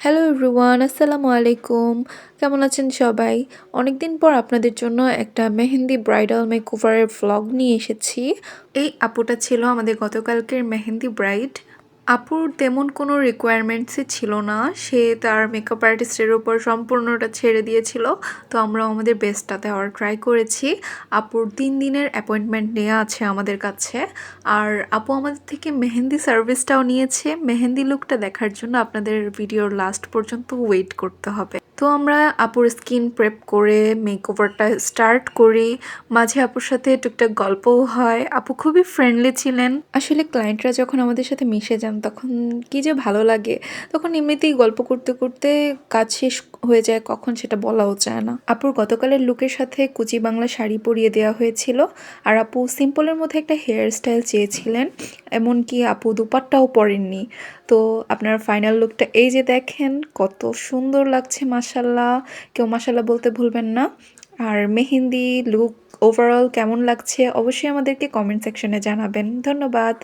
Hello everyone, আসসালামু আলাইকুম। কেমন আছেন সবাই? অনেকদিন পর আপনাদের জন্য একটা মেহেন্দি ব্রাইডাল মেকওভারের ভ্লগ নিয়ে এসেছি। এই আপুটা ছিল আমাদের গতকালকের মেহেন্দি ব্রাইড। আপুর তেমন কোনো রিকোয়ারমেন্টসই ছিল না, সে তার মেকআপ আর্টিস্টের উপর সম্পূর্ণটা ছেড়ে দিয়েছিল। তো আমরা আমাদের বেস্টটা দেওয়ার ট্রাই করেছি। আপুর 3 দিনের অ্যাপয়েন্টমেন্ট নেওয়া আছে আমাদের কাছে। আর আপু আমাদের থেকে মেহেন্দি সার্ভিসটাও নিয়েছে। মেহেন্দি লুকটা দেখার জন্য আপনাদের ভিডিওর লাস্ট পর্যন্ত ওয়েট করতে হবে। তো আমরা আপুর স্কিন প্রেপ করে মেকওভারটা স্টার্ট করি। মাঝে আপুর সাথে টুকটাক গল্পও হয়। আপু খুবই ফ্রেন্ডলি ছিলেন। আসলে ক্লায়েন্টরা যখন আমাদের সাথে মিশে যান তখন কি যে ভালো লাগে। তখন এমনিতেই গল্প করতে করতে কাজ শেষ হয়ে যায়, কখন সেটা বলাও যায় না। আপুর গতকালের লুকের সাথে কুচি বাংলা শাড়ি পরিয়ে দেওয়া হয়েছিল। আর আপু সিম্পলের মধ্যে একটা হেয়ার স্টাইল চেয়েছিলেন, এমনকি আপু দুপাট্টাও পরেননি। তো আপনার ফাইনাল লুকটা এই যে দেখেন, কত সুন্দর লাগছে মাশাল্লাহ। কেউ মাশাল্লাহ বলতে ভুলবেন না। আর মেহেন্দি লুক ওভারঅল কেমন লাগছে অবশ্যই আমাদেরকে কমেন্ট সেকশনে জানাবেন। ধন্যবাদ।